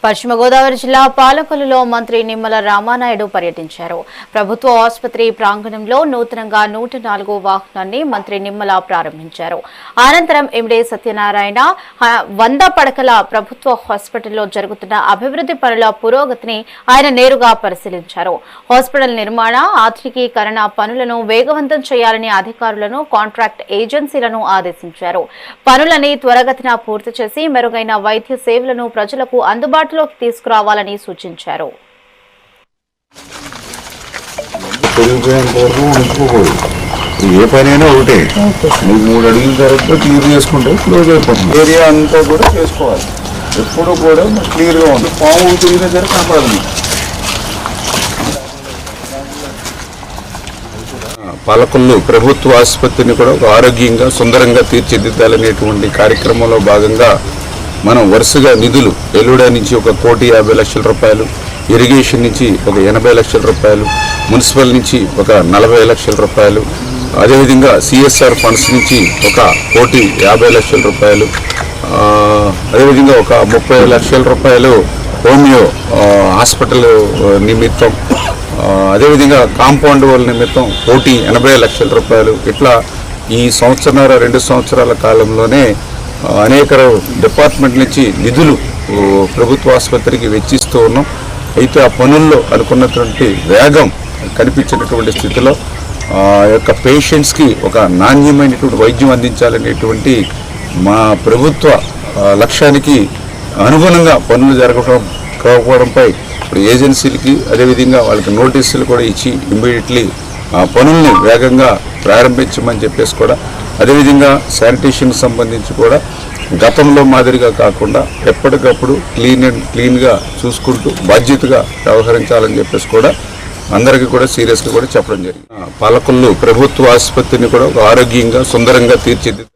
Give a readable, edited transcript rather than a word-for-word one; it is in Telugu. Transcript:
పశ్చిమ గోదావరి జిల్లా పాలకొల్లులో మంత్రి నిమ్మల రామానాయుడు పర్యటించారు. ప్రభుత్వ ఆసుపత్రి ప్రాంగణంలో నూతనంగా 104 వాహనాన్ని మంత్రి నిమ్మల ప్రారంభించారు. అనంతరం ఎండీ సత్యనారాయణ 100 పడకల ప్రభుత్వ హాస్పిటల్లో జరుగుతున్న అభివృద్ధి పనుల పురోగతిని ఆయన నేరుగా పరిశీలించారు. హాస్పిటల్ నిర్మాణ, ఆధునికీకరణ పనులను వేగవంతం చేయాలని అధికారులను, కాంట్రాక్ట్ ఏజెన్సీలను ఆదేశించారు. పనులని త్వరగతిన పూర్తి చేసి మెరుగైన వైద్య సేవలను ప్రజలకు అందుబాటులోకి తీసుకురావాలని సూచించారు. ఏ పనైనా ఒకటే, మీకు 3 అడుగుల తర్వాత క్లియర్ చేసుకుంటే క్లోజ్ అయిపోతుంది. ఏరియా అంతా కూడా చేసుకోవాలి. ఎప్పుడు కూడా క్లియర్గా ఉంది. పాము తిరిగినా సరే కాపాడదు. పాలకొల్లు ప్రభుత్వ ఆసుపత్రిని కూడా ఒక ఆరోగ్యంగా, సుందరంగా తీర్చిదిద్దాలనేటువంటి కార్యక్రమంలో భాగంగా మనం వరుసగా నిధులు ఎల్లుడా నుంచి 1,50,00,000 రూపాయలు, ఇరిగేషన్ నుంచి 80 లక్షల రూపాయలు, మున్సిపల్ నుంచి 40 లక్షల రూపాయలు, అదేవిధంగా సిఎస్ఆర్ ఫండ్స్ నుంచి 1,50 లక్షల రూపాయలు, అదేవిధంగా 30 లక్షల రూపాయలు హోమియో హాస్పిటల్ నిమిత్తం, అదేవిధంగా కాంపౌండ్ వాళ్ళ నిమిత్తం 1,80 లక్షల రూపాయలు. ఇట్లా ఈ 2 సంవత్సరాల కాలంలోనే అనేక డిపార్ట్మెంట్ నుంచి నిధులు ప్రభుత్వ ఆసుపత్రికి వెచ్చిస్తూ ఉన్నాం. అయితే ఆ పనుల్లో అనుకున్నటువంటి వేగం కనిపించినటువంటి స్థితిలో యొక్క పేషెంట్స్కి ఒక నాణ్యమైనటువంటి వైద్యం అందించాలనేటువంటి మా ప్రభుత్వ లక్ష్యానికి అనుగుణంగా పనులు జరగకపోవడంపై ఇప్పుడు ఏజెన్సీలకి అదేవిధంగా వాళ్ళకి నోటీసులు కూడా ఇచ్చి ఇమ్మీడియట్లీ ఆ పనుల్ని వేగంగా ప్రారంభించమని చెప్పేసి కూడా, అదేవిధంగా శానిటేషన్కి సంబంధించి కూడా గతంలో మాదిరిగా కాకుండా ఎప్పటికప్పుడు క్లీన్గా చూసుకుంటూ బాధ్యతగా వ్యవహరించాలని చెప్పేసి కూడా అందరికీ కూడా సీరియస్గా కూడా చెప్పడం జరిగింది. పాలకొల్లు ప్రభుత్వ ఆసుపత్రిని కూడా ఒక ఆరోగ్యంగా, సుందరంగా తీర్చిదిద్దాలి.